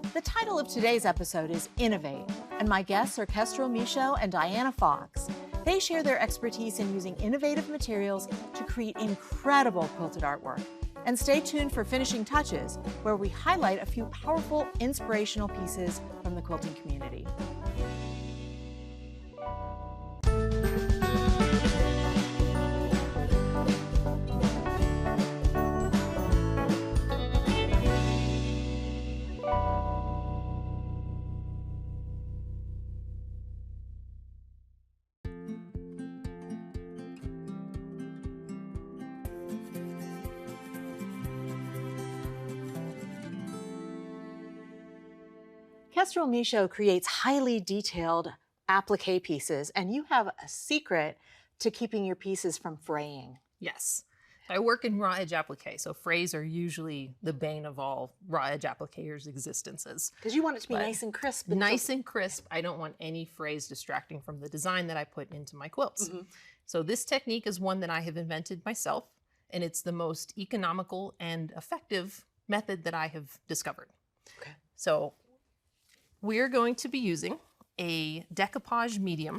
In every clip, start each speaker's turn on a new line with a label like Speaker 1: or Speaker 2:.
Speaker 1: The title of today's episode is Innovate, and my guests are Kestrel Michaud and Diana Fox. They share their expertise in using innovative materials to create incredible quilted artwork. And stay tuned for Finishing Touches, where we highlight a few powerful, inspirational pieces from the quilting community. Kestrel Michaud creates highly detailed applique pieces, and you have a secret to keeping your pieces from fraying.
Speaker 2: Yes. I work in raw edge applique, so frays are usually the bane of all raw edge appliqueurs' existences.
Speaker 1: Because you want it to be nice and crisp.
Speaker 2: Nice and crisp. I don't want any frays distracting from the design that I put into my quilts. So this technique is one that I have invented myself, and it's the most economical and effective method that I have discovered.
Speaker 1: Okay.
Speaker 2: So we're going to be using a decoupage medium,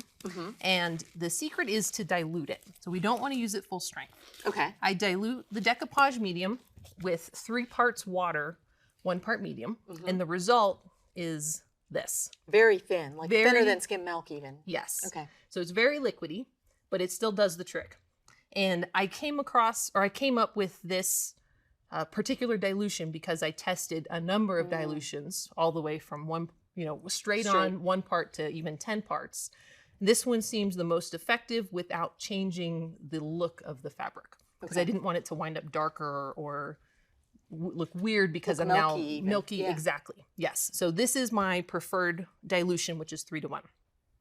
Speaker 2: and the secret is to dilute it. So we don't want to use it full strength.
Speaker 1: Okay.
Speaker 2: I dilute the decoupage medium with 3 parts water, 1 part medium, and the result is this.
Speaker 1: Very thin, like thinner than skim milk even.
Speaker 2: Yes.
Speaker 1: Okay.
Speaker 2: So it's very liquidy, but it still does the trick. And I came up with this particular dilution because I tested a number of dilutions all the way from straight on 1 part to even 10 parts. This one seems the most effective without changing the look of the fabric, because I didn't want it to wind up darker or look weird because I'm now milky. Yeah. Exactly. Yes. So this is my preferred dilution, which is 3:1.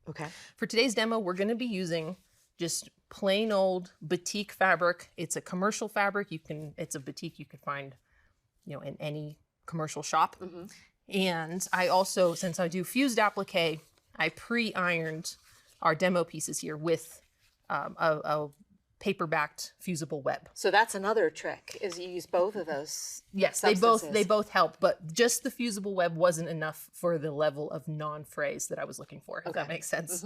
Speaker 1: Okay.
Speaker 2: For today's demo, we're going to be using just plain old batik fabric. It's a commercial fabric. It's a batik you can find, in any commercial shop. And I also, since I do fused applique, I pre-ironed our demo pieces here with a paper-backed fusible web.
Speaker 1: So that's another trick, is you use both of those.
Speaker 2: Yes, they both help, but just the fusible web wasn't enough for the level of non-frays that I was looking for, if that makes sense.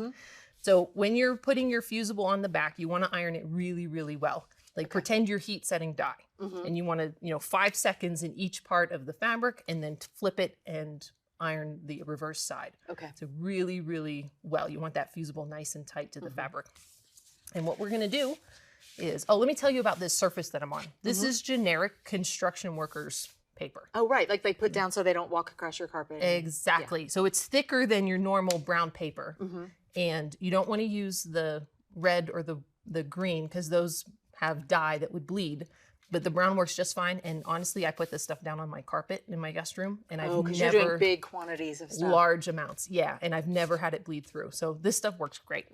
Speaker 2: So when you're putting your fusible on the back, you want to iron it really, really well. Like pretend you're heat setting dye, and you want to, 5 seconds in each part of the fabric, and then flip it and iron the reverse side.
Speaker 1: Okay.
Speaker 2: So really, really well. You want that fusible nice and tight to the fabric. And what we're going to do is, let me tell you about this surface that I'm on. This is generic construction workers paper.
Speaker 1: Oh, right. Like they put down so they don't walk across your carpet.
Speaker 2: Exactly. So it's thicker than your normal brown paper. And you don't want to use the red or the green, because those have dye that would bleed, but the brown works just fine. And honestly, I put this stuff down on my carpet in my guest room, and I've never,
Speaker 1: you're doing big quantities of stuff.
Speaker 2: Large amounts, yeah, and I've never had it bleed through. So this stuff works great.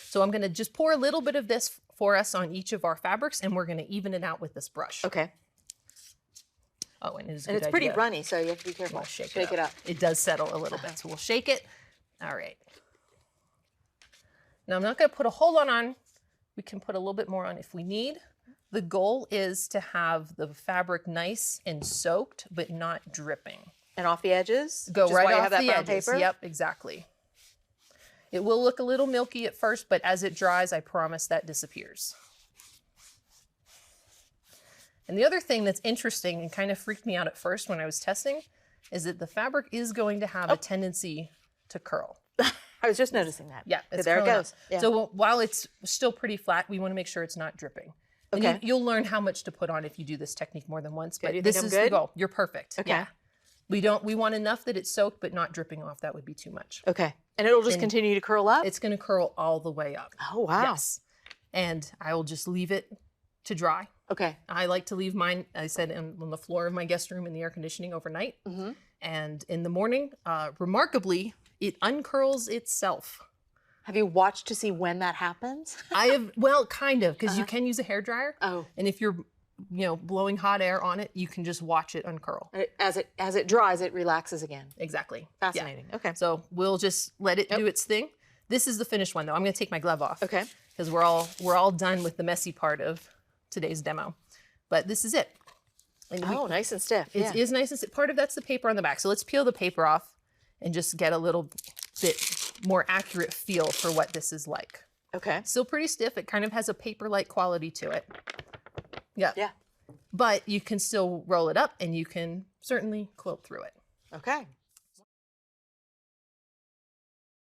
Speaker 2: So I'm going to just pour a little bit of this for us on each of our fabrics, and we're going to even it out with this brush.
Speaker 1: Okay.
Speaker 2: Oh, and it's
Speaker 1: pretty runny, so you have to be careful.
Speaker 2: We'll shake
Speaker 1: it up.
Speaker 2: It does settle a little bit, so we'll shake it. All right. Now I'm not going to put a whole lot on. We can put a little bit more on if we need. The goal is to have the fabric nice and soaked, but not dripping.
Speaker 1: And off the edges?
Speaker 2: Go right off
Speaker 1: the
Speaker 2: edges.
Speaker 1: Paper?
Speaker 2: Yep, exactly. It will look a little milky at first, but as it dries, I promise that disappears. And the other thing that's interesting and kind of freaked me out at first when I was testing is that the fabric is going to have a tendency to curl.
Speaker 1: I was just noticing that.
Speaker 2: Yeah,
Speaker 1: there it goes. Yeah.
Speaker 2: So while it's still pretty flat, we want to make sure it's not dripping.
Speaker 1: Okay.
Speaker 2: And you'll learn how much to put on if you do this technique more than once. But
Speaker 1: this
Speaker 2: is the goal. You're perfect.
Speaker 1: Okay.
Speaker 2: Yeah. We want enough that it's soaked but not dripping off. That would be too much.
Speaker 1: Okay. And it'll just continue to curl up?
Speaker 2: It's going to curl all the way up.
Speaker 1: Oh, wow.
Speaker 2: Yes. And I will just leave it to dry.
Speaker 1: Okay.
Speaker 2: I like to leave mine, I said, on the floor of my guest room in the air conditioning overnight. And in the morning, remarkably, it uncurls itself.
Speaker 1: Have you watched to see when that happens?
Speaker 2: I have, well, kind of, because you can use a hairdryer.
Speaker 1: Oh.
Speaker 2: And if you're, blowing hot air on it, you can just watch it uncurl.
Speaker 1: As it dries, it relaxes again.
Speaker 2: Exactly.
Speaker 1: Fascinating.
Speaker 2: Yeah.
Speaker 1: Okay.
Speaker 2: So we'll just let it do its thing. This is the finished one, though. I'm going to take my glove off.
Speaker 1: Okay.
Speaker 2: Because we're all done with the messy part of today's demo. But this is it. And
Speaker 3: Oh, nice and stiff.
Speaker 2: it is nice and part of that's the paper on the back. So let's peel the paper off and just get a little bit more accurate feel for what this is like.
Speaker 3: Okay.
Speaker 2: Still pretty stiff. It kind of has a paper-like quality to it. Yeah.
Speaker 3: Yeah.
Speaker 2: But you can still roll it up and you can certainly quilt through it.
Speaker 3: Okay.